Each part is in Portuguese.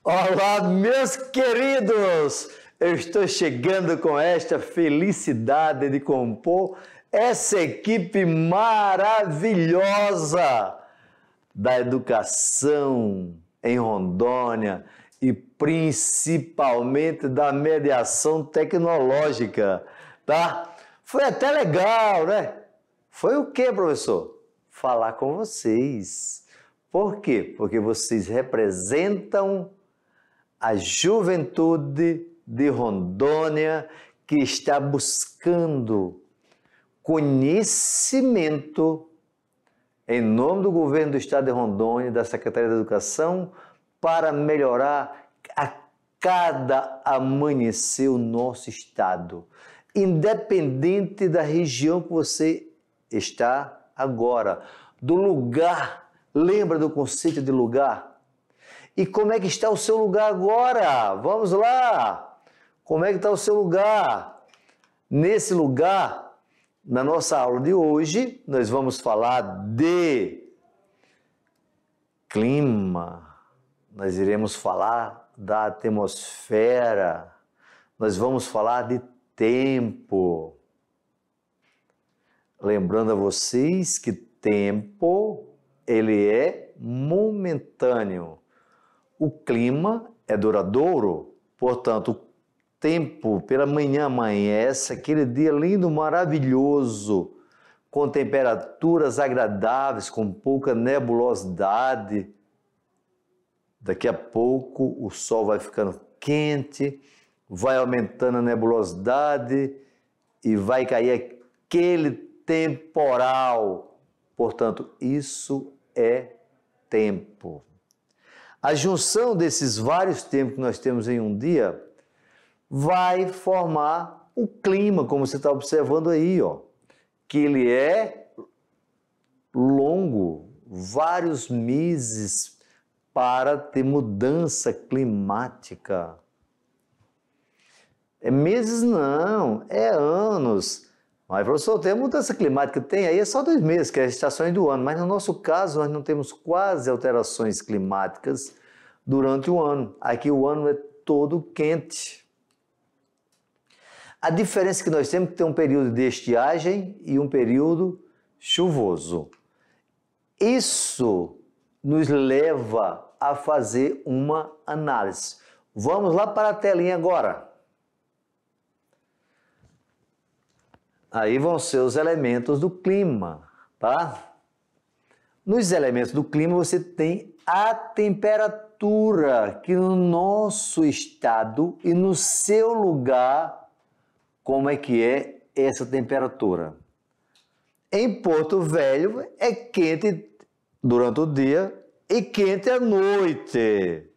Olá, meus queridos! Eu estou chegando com esta felicidade de compor essa equipe maravilhosa da educação em Rondônia e principalmente da mediação tecnológica, tá? Foi até legal, né? Foi o quê, professor? Falar com vocês. Por quê? Porque vocês representam a juventude de Rondônia que está buscando conhecimento em nome do governo do estado de Rondônia, da Secretaria da Educação, para melhorar a cada amanhecer o nosso estado, independente da região que você está agora, do lugar. Lembra do conceito de lugar? E como é que está o seu lugar agora? Vamos lá! Como é que está o seu lugar? Nesse lugar, na nossa aula de hoje, nós vamos falar de clima, nós iremos falar da atmosfera, nós vamos falar de tempo. Lembrando a vocês que tempo, ele é momentâneo. O clima é duradouro, portanto, o tempo pela manhã amanhece, aquele dia lindo, maravilhoso, com temperaturas agradáveis, com pouca nebulosidade. Daqui a pouco o sol vai ficando quente, vai aumentando a nebulosidade e vai cair aquele temporal. Portanto, isso é tempo. A junção desses vários tempos que nós temos em um dia vai formar o clima, como você está observando aí, ó, que ele é longo, vários meses para ter mudança climática. É meses não, é anos. Mas, professor, tem a mudança climática, tem aí é só 2 meses, que é as estações do ano, mas no nosso caso nós não temos quase alterações climáticas durante o ano. Aqui o ano é todo quente. A diferença é que nós temos que ter um período de estiagem e um período chuvoso. Isso nos leva a fazer uma análise. Vamos lá para a telinha agora. Aí vão ser os elementos do clima, tá? Nos elementos do clima você tem a temperatura, que no nosso estado e no seu lugar, como é que é essa temperatura? Em Porto Velho é quente durante o dia e quente à noite.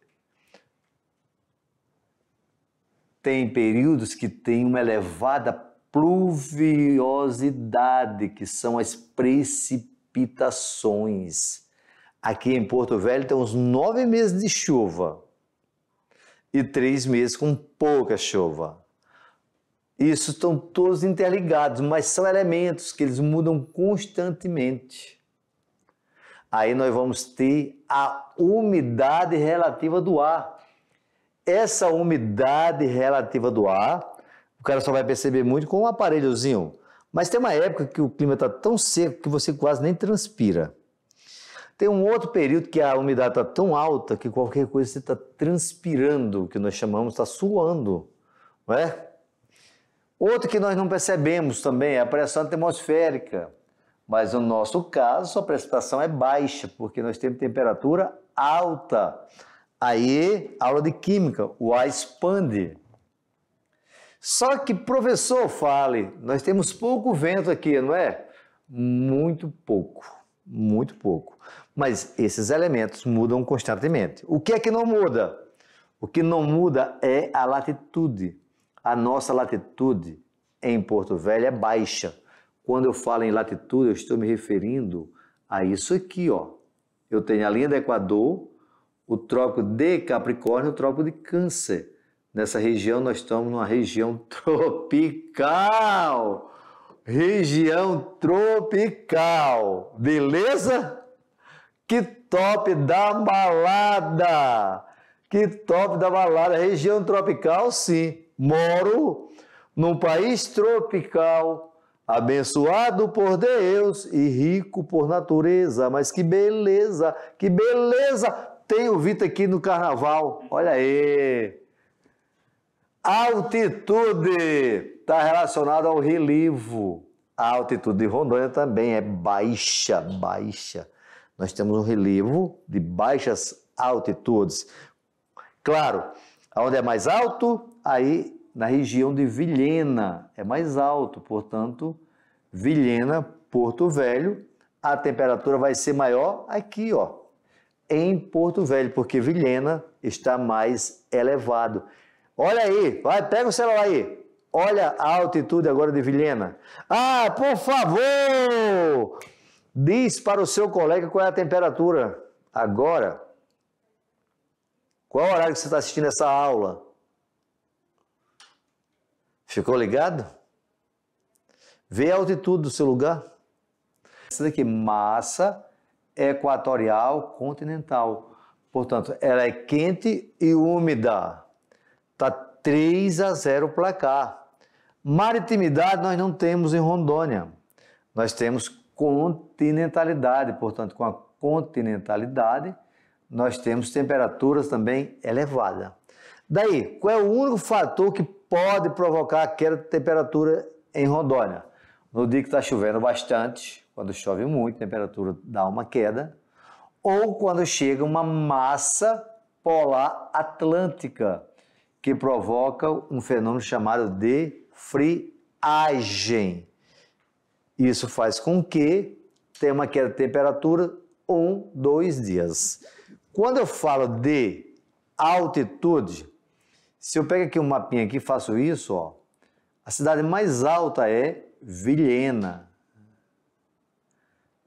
Tem períodos que tem uma elevada pluviosidade, que são as precipitações. Aqui em Porto Velho tem uns 9 meses de chuva e 3 meses com pouca chuva. Isso estão todos interligados, mas são elementos que eles mudam constantemente. Aí nós vamos ter a umidade relativa do ar. Essa umidade relativa do ar, o cara só vai perceber muito com um aparelhozinho. Mas tem uma época que o clima está tão seco que você quase nem transpira. Tem um outro período que a umidade está tão alta que qualquer coisa você está transpirando, que nós chamamos, está suando, não é? Outro que nós não percebemos também é a pressão atmosférica. Mas no nosso caso, a precipitação é baixa, porque nós temos temperatura alta. Aí, aula de química, o ar expande. Só que, professor, fale, nós temos pouco vento aqui, não é? Muito pouco, muito pouco. Mas esses elementos mudam constantemente. O que é que não muda? O que não muda é a latitude. A nossa latitude em Porto Velho é baixa. Quando eu falo em latitude, eu estou me referindo a isso aqui, ó. Eu tenho a linha do Equador, o trópico de Capricórnio e o trópico de Câncer. Nessa região, nós estamos numa região tropical. Região tropical. Beleza? Que top da balada! Que top da balada. Região tropical, sim. Moro num país tropical, abençoado por Deus e rico por natureza. Mas que beleza, que beleza. Tem o Vitor aqui no carnaval. Olha aí. Altitude está relacionado ao relevo. A altitude de Rondônia também é baixa, baixa. Nós temos um relevo de baixas altitudes. Claro, onde é mais alto, aí na região de Vilhena é mais alto. Portanto, Vilhena, Porto Velho, a temperatura vai ser maior aqui, ó, em Porto Velho, porque Vilhena está mais elevado. Olha aí, vai, pega o celular aí. Olha a altitude agora de Vilhena. Ah, por favor, diz para o seu colega qual é a temperatura agora. Qual é o horário que você está assistindo essa aula? Ficou ligado? Vê a altitude do seu lugar. Essa daqui, massa equatorial continental. Portanto, ela é quente e úmida. Está 3-0 placar. Maritimidade nós não temos em Rondônia. Nós temos continentalidade. Portanto, com a continentalidade, nós temos temperaturas também elevadas. Daí, qual é o único fator que pode provocar a queda de temperatura em Rondônia? No dia que está chovendo bastante, quando chove muito, a temperatura dá uma queda, ou quando chega uma massa polar atlântica, que provoca um fenômeno chamado de friagem. Isso faz com que tenha uma queda de temperatura 1-2 dias. Quando eu falo de altitude, se eu pego aqui um mapinha aqui e faço isso, ó, a cidade mais alta é Vilhena.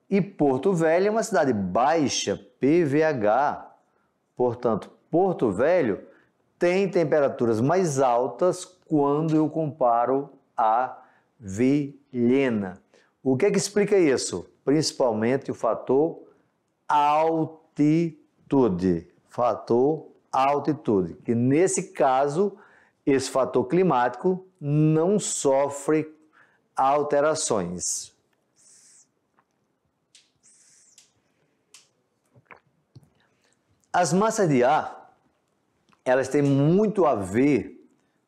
E Porto Velho é uma cidade baixa, PVH. Portanto, Porto Velho tem temperaturas mais altas quando eu comparo a Vilhena. O que é que explica isso? Principalmente o fator altitude. Fator altitude, que nesse caso, esse fator climático não sofre alterações. As massas de ar, elas têm muito a ver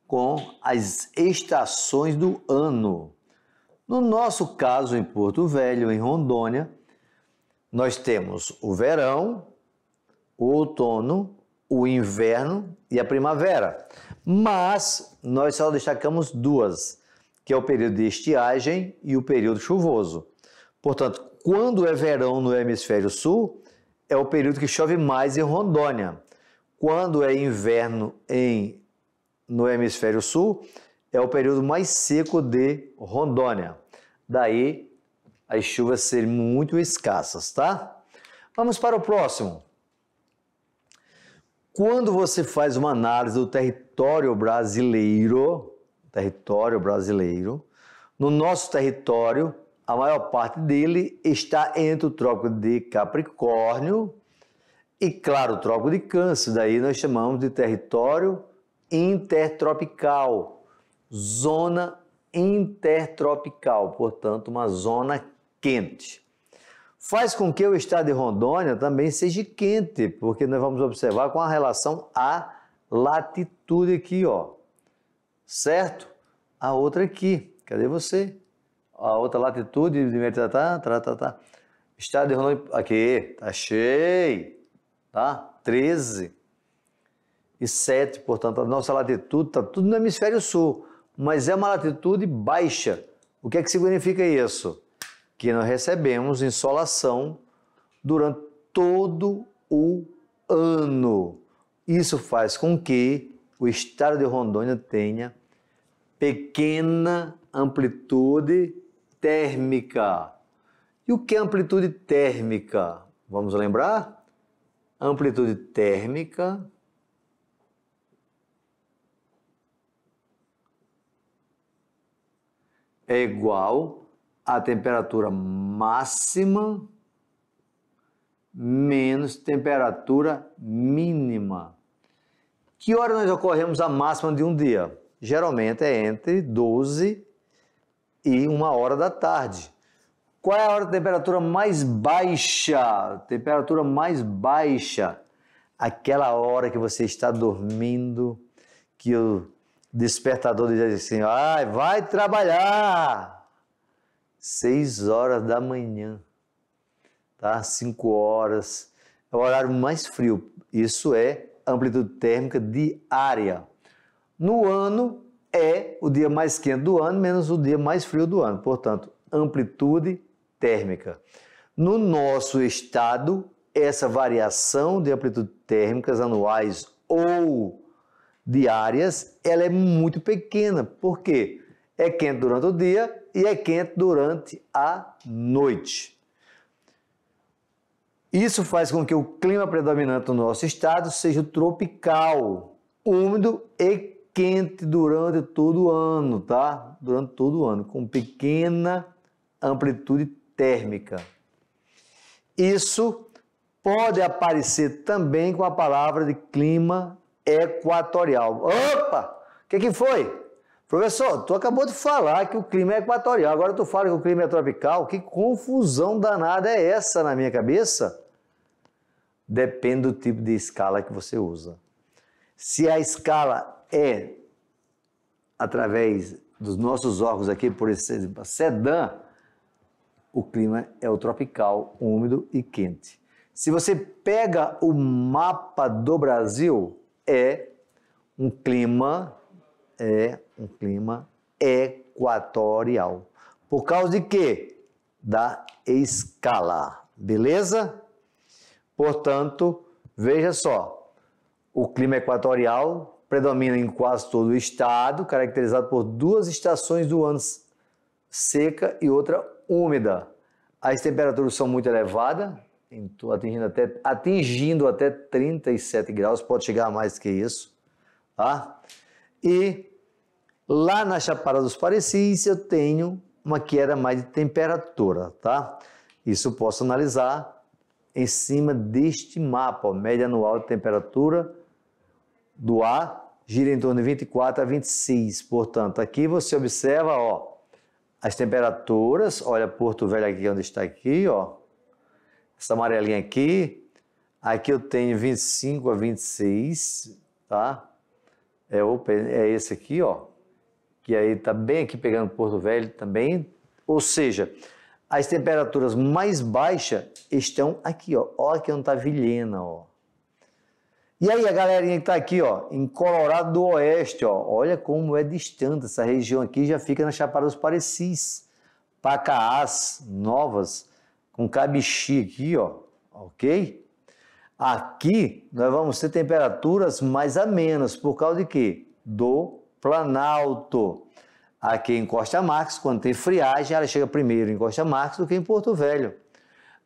com as estações do ano. No nosso caso, em Porto Velho, em Rondônia, nós temos o verão, o outono, o inverno e a primavera. Mas nós só destacamos duas, que é o período de estiagem e o período chuvoso. Portanto, quando é verão no hemisfério sul, é o período que chove mais em Rondônia. Quando é inverno no hemisfério sul, é o período mais seco de Rondônia. Daí, as chuvas serem muito escassas, tá? Vamos para o próximo. Quando você faz uma análise do território brasileiro, no nosso território, a maior parte dele está entre o Trópico de Capricórnio e, claro, o Trópico de Câncer. Daí nós chamamos de território intertropical, zona intertropical, portanto, uma zona quente. Faz com que o estado de Rondônia também seja quente, porque nós vamos observar com a relação à latitude aqui, ó. Certo? A outra aqui. Cadê você? A outra latitude, Estado de Rondônia, aqui, tá cheio, tá? 13,7, portanto, a nossa latitude está tudo no hemisfério sul, mas é uma latitude baixa. O que é que significa isso? Que nós recebemos insolação durante todo o ano. Isso faz com que o estado de Rondônia tenha pequena amplitude térmica. E o que é amplitude térmica? Vamos lembrar? Amplitude térmica é igual a temperatura máxima menos temperatura mínima. Que hora nós ocorremos a máxima de um dia? Geralmente é entre 12 e 1 hora da tarde. Qual é a hora de temperatura mais baixa? Temperatura mais baixa. Aquela hora que você está dormindo, que o despertador diz assim, vai trabalhar. 6 horas da manhã, tá? 5 horas. É o horário mais frio. Isso é amplitude térmica diária. No ano, é o dia mais quente do ano, menos o dia mais frio do ano. Portanto, amplitude térmica. No nosso estado, essa variação de amplitude térmicas anuais ou diárias, ela é muito pequena. Por quê? É quente durante o dia e é quente durante a noite. Isso faz com que o clima predominante no nosso estado seja o tropical, úmido e quente durante todo o ano, tá? Durante todo o ano, com pequena amplitude térmica. Isso pode aparecer também com a palavra de clima equatorial. Opa! O que foi? Professor, tu acabou de falar que o clima é equatorial, agora tu fala que o clima é tropical. Que confusão danada é essa na minha cabeça? Depende do tipo de escala que você usa. Se a escala é através dos nossos órgãos aqui, por exemplo, SEDAM, o clima é o tropical, úmido e quente. Se você pega o mapa do Brasil, é um clima equatorial. Por causa de quê? Da escala, beleza? Portanto, veja só, o clima equatorial predomina em quase todo o estado, caracterizado por 2 estações do ano, seca e outra úmida. As temperaturas são muito elevadas, atingindo até 37 graus, pode chegar a mais que isso, tá? E lá na Chapada dos Parecis eu tenho uma queda mais de temperatura, tá? Isso eu posso analisar em cima deste mapa, ó, média anual de temperatura do ar gira em torno de 24 a 26. Portanto, aqui você observa, ó, as temperaturas, olha Porto Velho aqui, onde está aqui, ó, essa amarelinha aqui, aqui eu tenho 25 a 26, tá? É esse aqui, ó, que aí tá bem aqui pegando Porto Velho também, ou seja, as temperaturas mais baixas estão aqui, ó. Olha aqui onde tá Vilhena, ó. E aí a galerinha que tá aqui, ó, em Colorado do Oeste, ó. Olha como é distante. Essa região aqui já fica na Chapada dos Parecis. Pacaás, Novas, com Cabixi aqui, ó. Ok? Aqui nós vamos ter temperaturas mais amenas. Por causa de quê? Do Planalto. Aqui em Costa Marques, quando tem friagem, ela chega primeiro em Costa Marques do que em Porto Velho.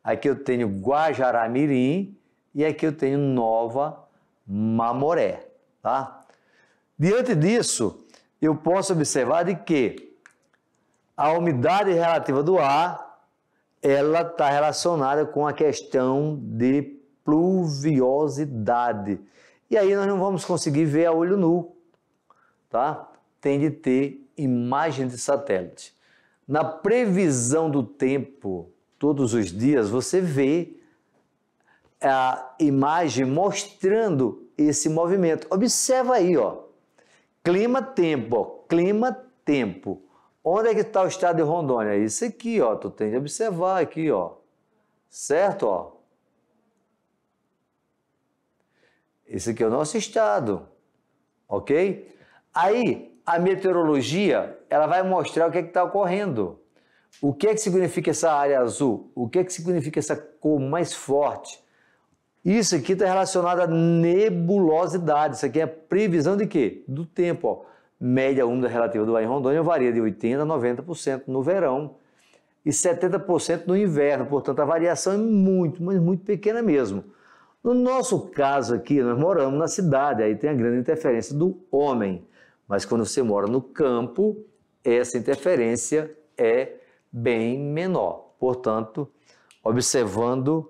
Aqui eu tenho Guajará-Mirim e aqui eu tenho Nova Mamoré, tá? Diante disso, eu posso observar de que a umidade relativa do ar, ela está relacionada com a questão de pluviosidade. E aí nós não vamos conseguir ver a olho nu, tá? Tem de ter imagem de satélite. Na previsão do tempo, todos os dias, você vê a imagem mostrando esse movimento. Observa aí, ó. Clima-tempo, ó. Clima-tempo. Onde é que está o estado de Rondônia? Isso aqui, ó. Tu tem que observar aqui, ó. Certo, ó. Esse aqui é o nosso estado. Ok? Aí, a meteorologia, ela vai mostrar o que está ocorrendo. O que é que significa essa área azul? O que é que significa essa cor mais forte? Isso aqui está relacionado à nebulosidade. Isso aqui é a previsão de quê? Do tempo. Ó. Média úmida relativa do ar em Rondônia varia de 80% a 90% no verão e 70% no inverno. Portanto, a variação é muito, mas muito pequena mesmo. No nosso caso aqui, nós moramos na cidade, aí tem a grande interferência do homem. Mas quando você mora no campo, essa interferência é bem menor. Portanto, observando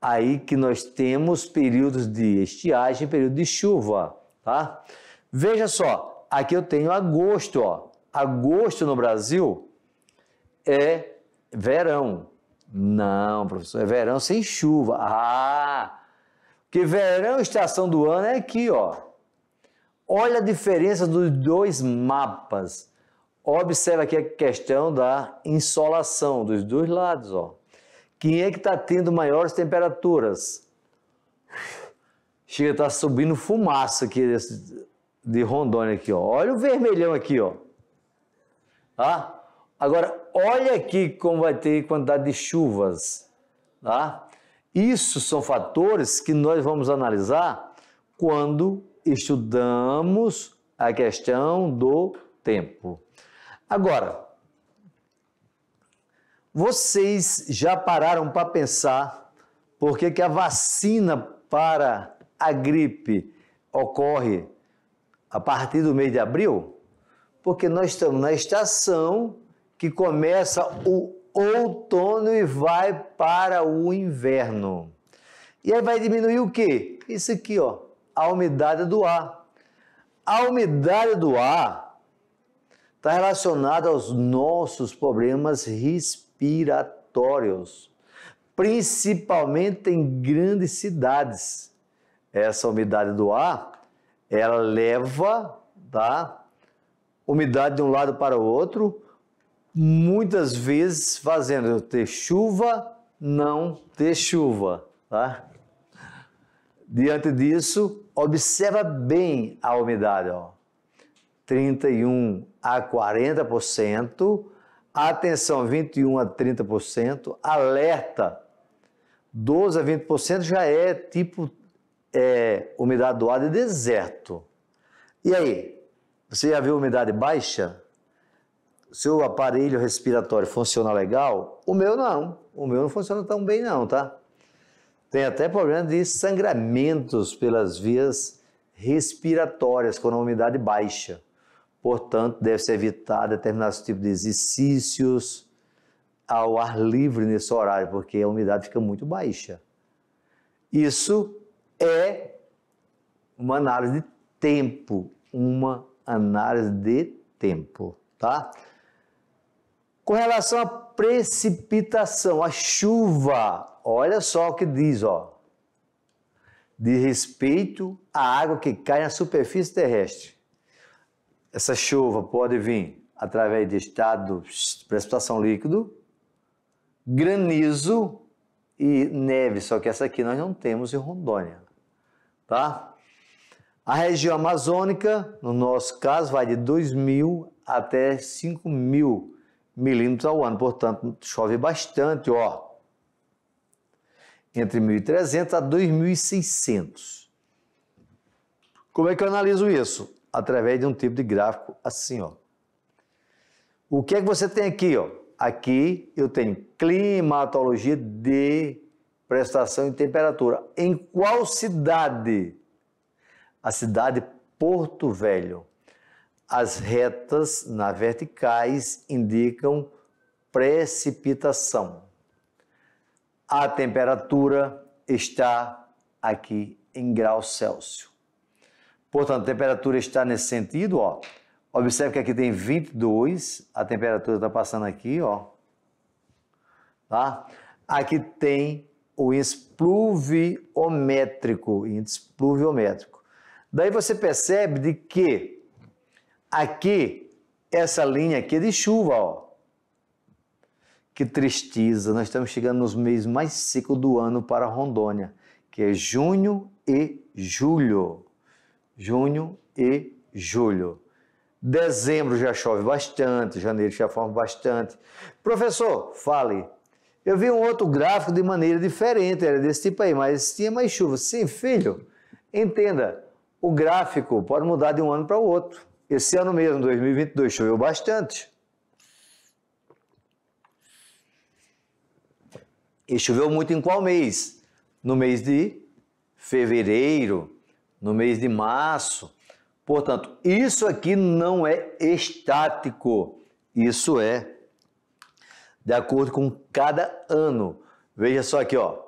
aí que nós temos períodos de estiagem e período de chuva, tá? Veja só, aqui eu tenho agosto, ó. Agosto no Brasil é verão. Não, professor, é verão sem chuva. Ah, porque verão, estação do ano é aqui, ó. Olha a diferença dos dois mapas. Observa aqui a questão da insolação dos dois lados, ó. Quem é que está tendo maiores temperaturas? Chega a estar subindo fumaça aqui de Rondônia aqui, ó. Olha o vermelhão aqui, ó. Tá? Agora, olha aqui como vai ter quantidade de chuvas, tá? Isso são fatores que nós vamos analisar quando estudamos a questão do tempo. Agora, vocês já pararam para pensar por que a vacina para a gripe ocorre a partir do mês de abril? Porque nós estamos na estação que começa o outono e vai para o inverno. E aí vai diminuir o quê? Isso aqui, ó, a umidade do ar. A umidade do ar está relacionada aos nossos problemas respiratórios, principalmente em grandes cidades. Essa umidade do ar, ela leva, tá, umidade de um lado para o outro, muitas vezes fazendo eu ter chuva, não ter chuva, tá? Diante disso, observa bem a umidade, ó. 31 a 40%, atenção, 21 a 30%, alerta, 12 a 20% já é tipo umidade do ar de deserto. E aí, você já viu umidade baixa? Seu aparelho respiratório funciona legal? O meu não funciona tão bem não, tá? Tem até problema de sangramentos pelas vias respiratórias com a umidade baixa. Portanto, deve-se evitar determinados tipos de exercícios ao ar livre nesse horário, porque a umidade fica muito baixa. Isso é uma análise de tempo, tá? Com relação à precipitação, a chuva, olha só o que diz, ó. De respeito à água que cai na superfície terrestre. Essa chuva pode vir através de estado de precipitação líquido, granizo e neve, só que essa aqui nós não temos em Rondônia, tá? A região amazônica, no nosso caso, vai de 2.000 até 5.000 milímetros ao ano, portanto, chove bastante, ó, entre 1.300 a 2.600. Como é que eu analiso isso? Através de um tipo de gráfico assim, ó. O que é que você tem aqui, ó? Aqui eu tenho climatologia de prestação e temperatura. Em qual cidade? A cidade Porto Velho. As retas nas verticais indicam precipitação. A temperatura está aqui em graus Celsius. Portanto, a temperatura está nesse sentido, ó. Observe que aqui tem 22, a temperatura está passando aqui, ó. Tá? Aqui tem o índice pluviométrico, Daí você percebe de que aqui, essa linha aqui é de chuva, ó. Que tristeza, nós estamos chegando nos meses mais secos do ano para Rondônia, que é junho e julho. Dezembro já chove bastante, janeiro já forma bastante. Professor, fale. Eu vi um outro gráfico de maneira diferente, era desse tipo aí, mas tinha mais chuva. Sim, filho, entenda, o gráfico pode mudar de um ano para o outro. Esse ano mesmo, 2022, choveu bastante. E choveu muito em qual mês? No mês de fevereiro, no mês de março. Portanto, isso aqui não é estático, isso é de acordo com cada ano. Veja só aqui, ó,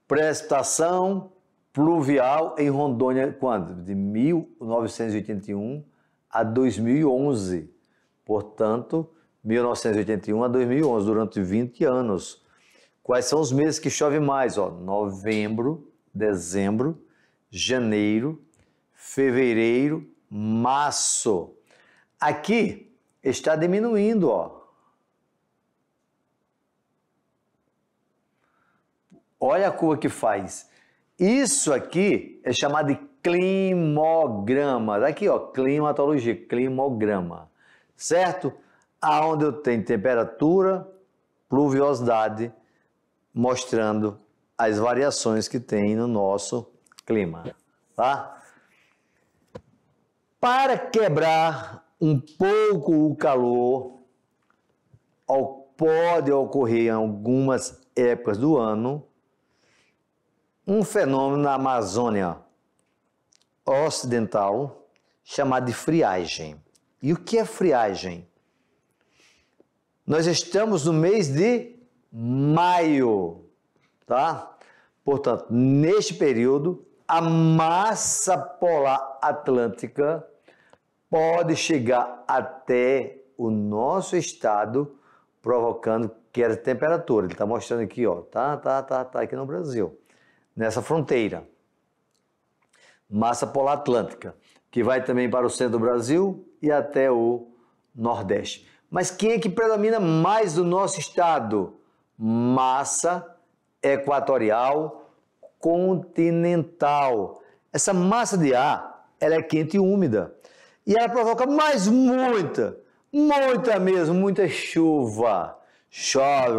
precipitação pluvial em Rondônia, quando? De 1981 a 2011. Portanto, 1981 a 2011, durante 20 anos. Quais são os meses que chove mais? Novembro, dezembro, janeiro, fevereiro, março. Aqui está diminuindo, Olha a curva que faz. Isso aqui é chamado de climograma. Daqui, climatologia, climograma. Certo? Aonde eu tenho temperatura, pluviosidade, mostrando as variações que tem no nosso clima, tá? Para quebrar um pouco o calor, pode ocorrer em algumas épocas do ano, um fenômeno na Amazônia Ocidental chamado de friagem. E o que é friagem? Nós estamos no mês de maio, tá? Portanto, neste período, a massa polar atlântica pode chegar até o nosso estado, provocando queda de temperatura. Ele está mostrando aqui, tá aqui no Brasil, nessa fronteira. Massa polar atlântica, que vai também para o centro do Brasil e até o Nordeste. Mas quem é que predomina mais do nosso estado? Massa equatorial continental. Essa massa de ar, ela é quente e úmida. E ela provoca mais muita chuva. Chove.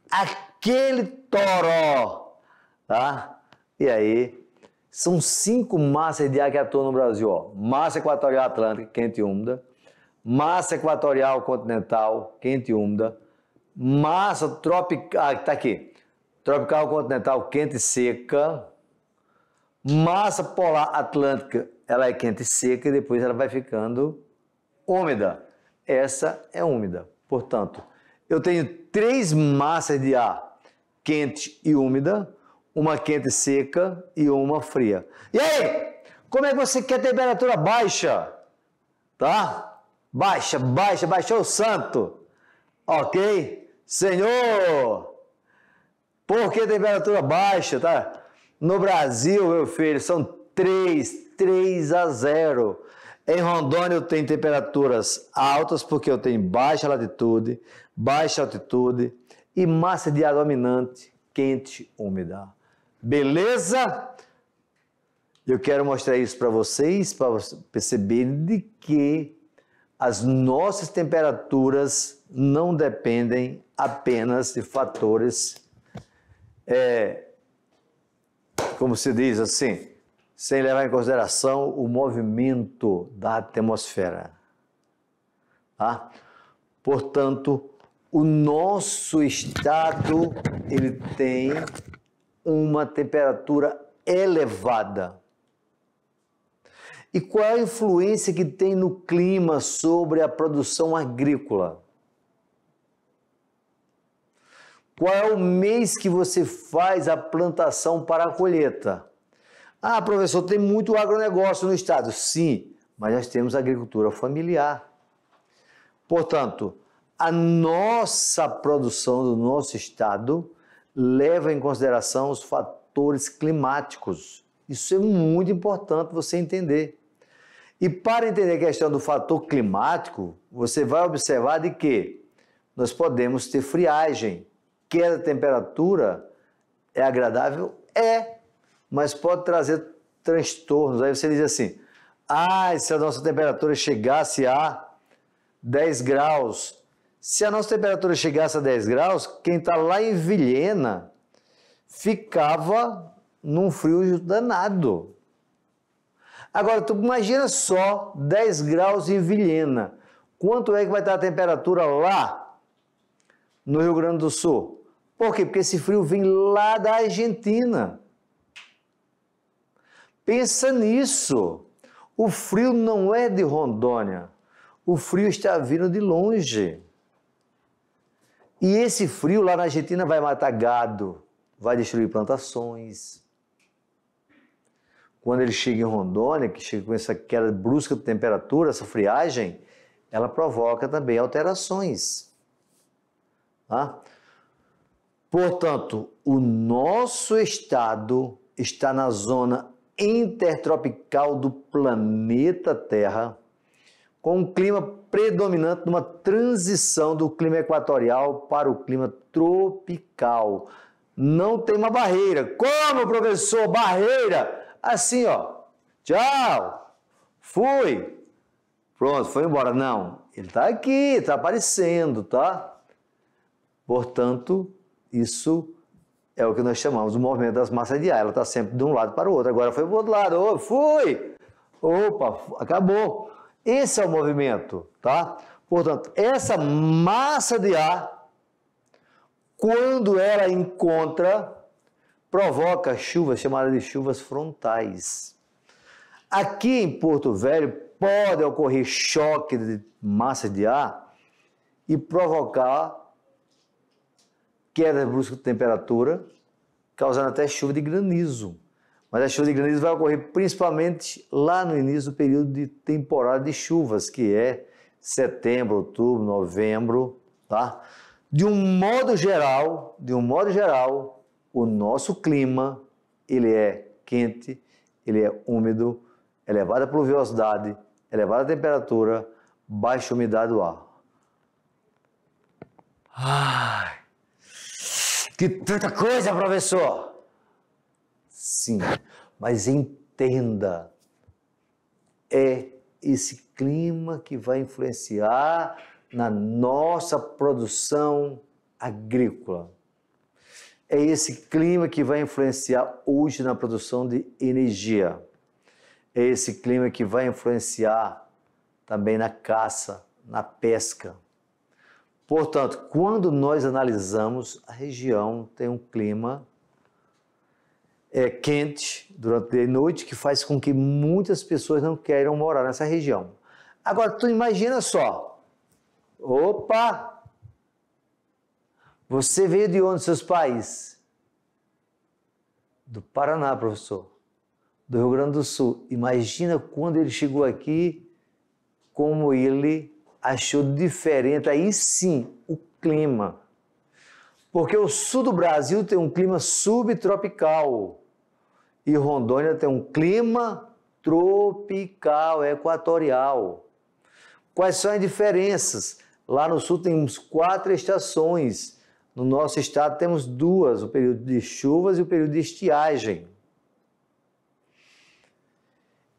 Aquele toró, tá? E aí, são 5 massas de ar que atuam no Brasil, Massa equatorial atlântica, quente e úmida. Massa equatorial continental, quente e úmida. Massa tropical, tá aqui. Tropical continental, quente e seca. Massa polar atlântica, ela é quente e seca e depois ela vai ficando úmida. Essa é úmida. Portanto, eu tenho 3 massas de ar quente e úmida, uma quente e seca e uma fria. E aí, como é que você quer temperatura baixa? Tá? Baixou o santo. Ok? Senhor! Por que temperatura baixa, tá? No Brasil, meu filho, são 3-0. Em Rondônia eu tenho temperaturas altas porque eu tenho baixa latitude, baixa altitude e massa de ar dominante, quente, úmida. Beleza? Eu quero mostrar isso para vocês perceberem de que as nossas temperaturas não dependem apenas de fatores, como se diz assim, sem levar em consideração o movimento da atmosfera. Tá? Portanto, o nosso estado ele tem uma temperatura elevada. E qual é a influência que tem no clima sobre a produção agrícola? Qual é o mês que você faz a plantação para a colheita? Ah, professor, tem muito agronegócio no estado. Sim, mas nós temos agricultura familiar. Portanto, a nossa produção do nosso estado leva em consideração os fatores climáticos. Isso é muito importante você entender. E para entender a questão do fator climático, você vai observar de que nós podemos ter friagem. Queda de temperatura é agradável? É, mas pode trazer transtornos. Aí você diz assim, se a nossa temperatura chegasse a 10 graus, se a nossa temperatura chegasse a 10 graus, quem está lá em Vilhena ficava num frio danado. Agora, tu imagina só 10 graus em Vilhena. Quanto é que vai estar a temperatura lá no Rio Grande do Sul? Por quê? Porque esse frio vem lá da Argentina. Pensa nisso. O frio não é de Rondônia. O frio está vindo de longe. E esse frio lá na Argentina vai matar gado, vai destruir plantações. Quando ele chega em Rondônia, que chega com essa queda brusca de temperatura, essa friagem, ela provoca também alterações. Tá? Portanto, o nosso estado está na zona intertropical do planeta Terra, com um clima predominante numa transição do clima equatorial para o clima tropical. Não tem uma barreira. Como, professor? Barreira? Assim, ó. Tchau. Fui. Pronto, foi embora. Não, ele está aqui, está aparecendo, tá? Portanto, isso é o que nós chamamos de movimento das massas de ar. Ela está sempre de um lado para o outro. Agora foi para o outro lado. Oh, fui. Opa, acabou. Esse é o movimento, tá? Portanto, essa massa de ar, quando ela encontra, provoca chuvas chamadas de chuvas frontais. Aqui em Porto Velho pode ocorrer choque de massa de ar e provocar queda brusca de temperatura, causando até chuva de granizo. Mas a chuva de granizo vai ocorrer principalmente lá no início do período de temporada de chuvas, que é setembro, outubro, novembro, tá? De um modo geral, o nosso clima, ele é quente, ele é úmido, elevada pluviosidade, elevada temperatura, baixa umidade do ar. Ai, que tanta coisa, professor! Sim, mas entenda, é esse clima que vai influenciar na nossa produção agrícola. É esse clima que vai influenciar hoje na produção de energia. É esse clima que vai influenciar também na caça, na pesca. Portanto, quando nós analisamos, a região tem um clima quente durante a noite, que faz com que muitas pessoas não queiram morar nessa região. Agora, tu imagina só. Opa! Você veio de onde, seus pais? Do Paraná, professor. Do Rio Grande do Sul. Imagina quando ele chegou aqui, como ele achou diferente, aí sim, o clima. Porque o sul do Brasil tem um clima subtropical e Rondônia tem um clima tropical, equatorial. Quais são as diferenças? Lá no sul temos 4 estações. No nosso estado temos 2, o período de chuvas e o período de estiagem.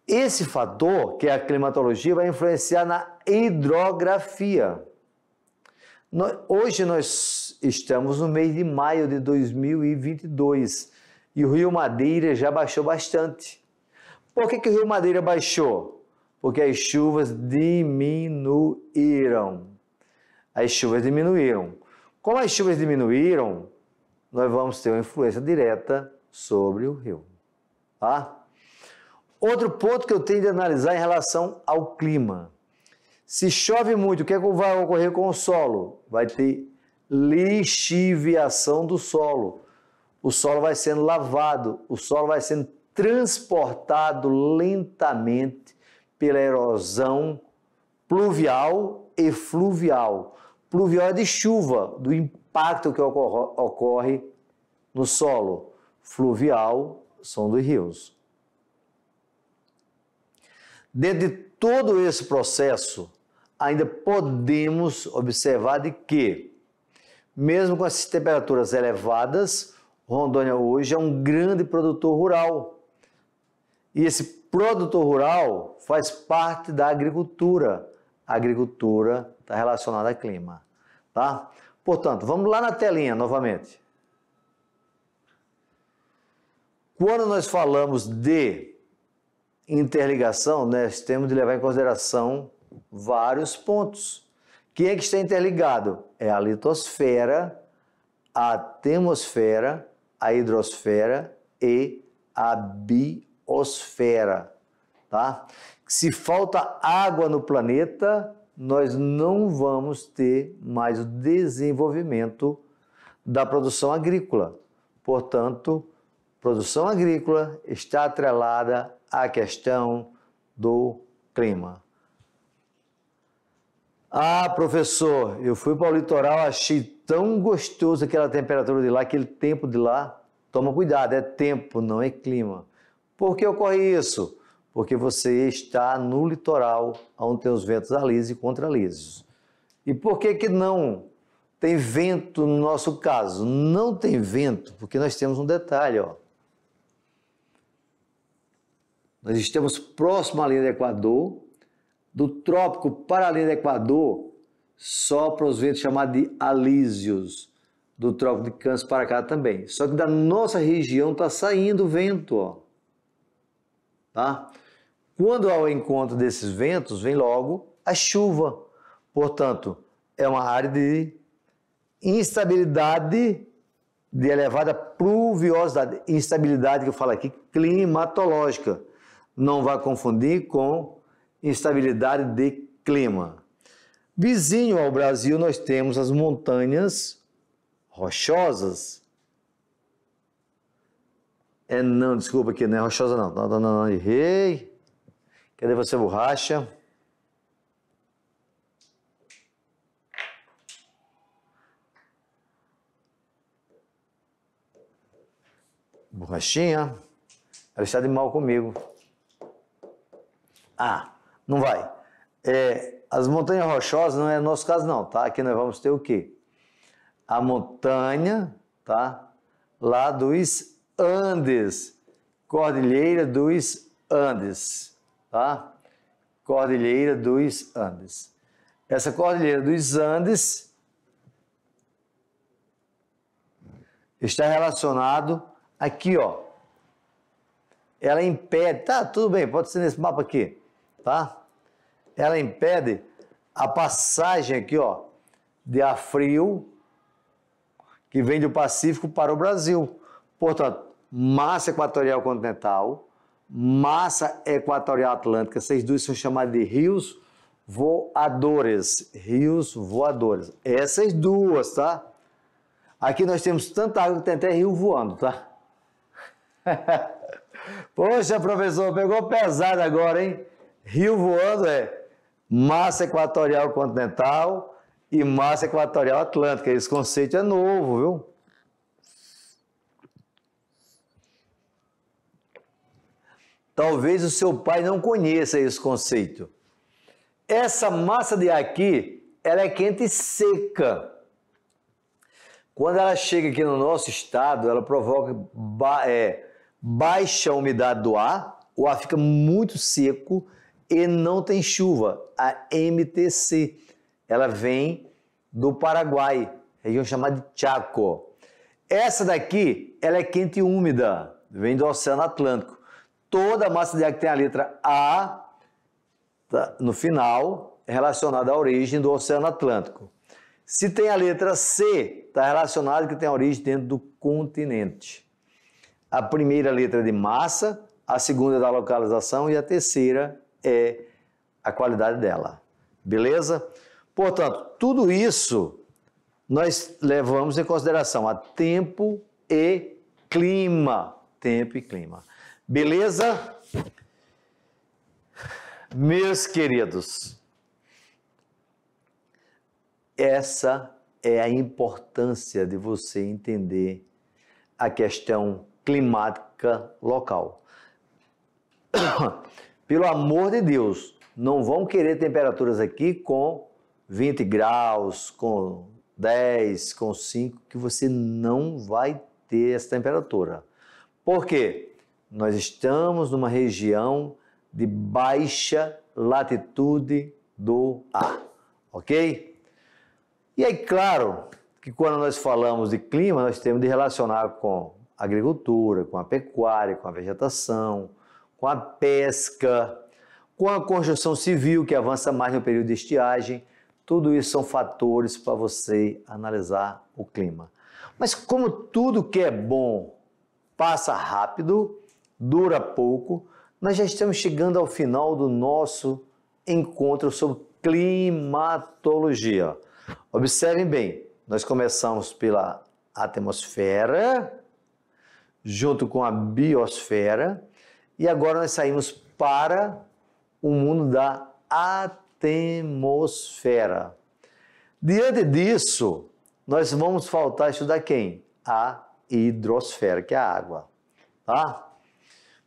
Esse fator, que é a climatologia, vai influenciar na hidrografia. Hoje nós estamos no mês de maio de 2022 e o Rio Madeira já baixou bastante. Por que o Rio Madeira baixou? Porque as chuvas diminuíram. As chuvas diminuíram. Como as chuvas diminuíram, nós vamos ter uma influência direta sobre o rio. Tá? Outro ponto que eu tenho de analisar em relação ao clima. Se chove muito, o que é que vai ocorrer com o solo? Vai ter lixiviação do solo. O solo vai sendo lavado, o solo vai sendo transportado lentamente pela erosão pluvial e fluvial. Pluvial é de chuva, do impacto que ocorre no solo. Fluvial são dos rios. Dentro de todo esse processo, ainda podemos observar de que, mesmo com essas temperaturas elevadas, Rondônia hoje é um grande produtor rural. E esse produtor rural faz parte da agricultura. A agricultura está relacionada ao clima. Tá? Portanto, vamos lá na telinha novamente. Quando nós falamos de interligação, nós temos de levar em consideração vários pontos. Quem é que está interligado? É a litosfera, a atmosfera, a hidrosfera e a biosfera. Tá? Se falta água no planeta, nós não vamos ter mais o desenvolvimento da produção agrícola. Portanto, produção agrícola está atrelada à questão do clima. Ah, professor, eu fui para o litoral, achei tão gostoso aquela temperatura de lá, aquele tempo de lá. Toma cuidado, é tempo, não é clima. Por que ocorre isso? Porque você está no litoral, onde tem os ventos alísios e contralísios. E por que não tem vento no nosso caso? Não tem vento, porque nós temos um detalhe, ó. Nós estamos próximo à linha do Equador. Do trópico para a linha do Equador, sopra os ventos chamados de alísios. Do trópico de Câncer para cá também. Só que da nossa região está saindo vento, ó. Tá? Quando há o encontro desses ventos, vem logo a chuva. Portanto, é uma área de instabilidade, de elevada pluviosidade. Instabilidade que eu falo aqui, climatológica. Não vai confundir com instabilidade de clima. Vizinho ao Brasil, nós temos as montanhas rochosas. Não, desculpa aqui, não é rochosa não. Não, errei. Cadê você, borracha? Borrachinha. Ela está de mal comigo. Ah, não vai. As montanhas rochosas não é nosso caso não, tá? Aqui nós vamos ter o quê? A montanha, tá? Lá dos Andes, Cordilheira dos Andes, tá? Cordilheira dos Andes. Essa Cordilheira dos Andes está relacionado aqui, ó. Ela impede, tá, tudo bem, pode ser nesse mapa aqui, tá? Ela impede a passagem aqui, ó, de ar frio que vem do Pacífico para o Brasil. Portanto, massa equatorial continental, massa equatorial atlântica, essas duas são chamadas de rios voadores. Rios voadores. Essas duas, tá? Aqui nós temos tanta água que tem até rio voando, tá? Poxa, professor, pegou pesado agora, hein? Rio voando massa equatorial continental e massa equatorial atlântica. Esse conceito é novo, viu? Talvez o seu pai não conheça esse conceito. Essa massa de ar aqui, ela é quente e seca. Quando ela chega aqui no nosso estado, ela provoca baixa umidade do ar, o ar fica muito seco e não tem chuva. A MTC, ela vem do Paraguai, região chamada de Chaco. Essa daqui, ela é quente e úmida, vem do Oceano Atlântico. Toda a massa de ar que tem a letra A, tá, no final, é relacionada à origem do Oceano Atlântico. Se tem a letra C, está relacionado que tem a origem dentro do continente. A primeira letra é de massa, a segunda é da localização e a terceira é a qualidade dela. Beleza? Portanto, tudo isso nós levamos em consideração a tempo e clima. Tempo e clima. Beleza? Meus queridos, essa é a importância de você entender a questão climática local. Pelo amor de Deus, não vão querer temperaturas aqui com 20 graus, com 10, com 5, que você não vai ter essa temperatura. Por quê? Nós estamos numa região de baixa latitude do ar, ok? E aí, claro, que quando nós falamos de clima, nós temos de relacionar com a agricultura, com a pecuária, com a vegetação, com a pesca, com a construção civil, que avança mais no período de estiagem. Tudo isso são fatores para você analisar o clima. Mas como tudo que é bom passa rápido, dura pouco, nós já estamos chegando ao final do nosso encontro sobre climatologia. Observem bem, nós começamos pela atmosfera, junto com a biosfera, e agora nós saímos para o mundo da atmosfera. Diante disso, nós vamos faltar estudar quem? A hidrosfera, que é a água, tá?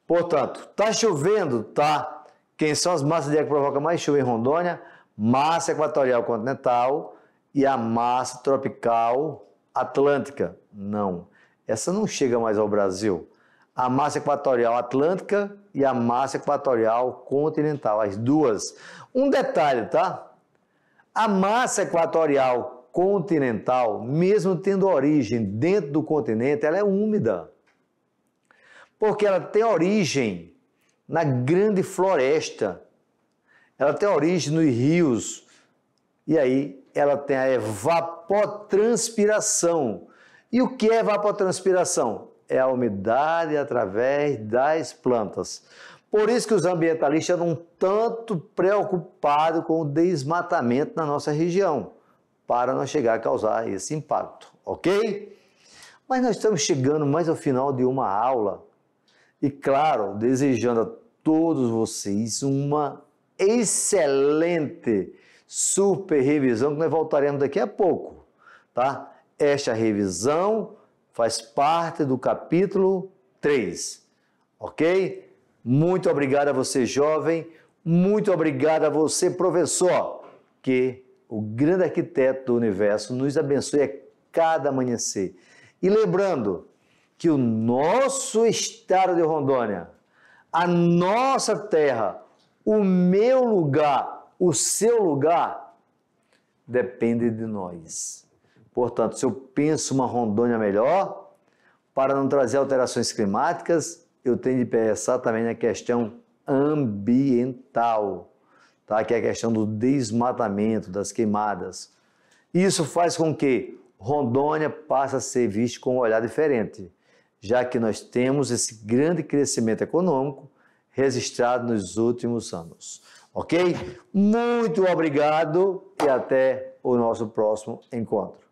Portanto, tá chovendo, tá? Quem são as massas de ar que provocam mais chuva em Rondônia? Massa equatorial continental e a massa tropical atlântica. Não, essa não chega mais ao Brasil. A massa equatorial atlântica e a massa equatorial continental, as duas. Um detalhe, tá? A massa equatorial continental, mesmo tendo origem dentro do continente, ela é úmida. Porque ela tem origem na grande floresta. Ela tem origem nos rios. E aí ela tem a evapotranspiração. E o que é evapotranspiração? É a umidade através das plantas. Por isso que os ambientalistas estão um tanto preocupados com o desmatamento na nossa região, para não chegar a causar esse impacto, ok? Mas nós estamos chegando mais ao final de uma aula e, claro, desejando a todos vocês uma excelente super revisão, que nós voltaremos daqui a pouco, tá? Esta revisão faz parte do capítulo 3, ok? Muito obrigado a você, jovem, muito obrigado a você, professor, que o grande arquiteto do universo nos abençoe a cada amanhecer. E lembrando que o nosso estado de Rondônia, a nossa terra, o meu lugar, o seu lugar, depende de nós. Portanto, se eu penso uma Rondônia melhor, para não trazer alterações climáticas, eu tenho de pensar também na questão ambiental, tá? Que é a questão do desmatamento, das queimadas. Isso faz com que Rondônia passe a ser vista com um olhar diferente, já que nós temos esse grande crescimento econômico registrado nos últimos anos. Ok? Muito obrigado e até o nosso próximo encontro.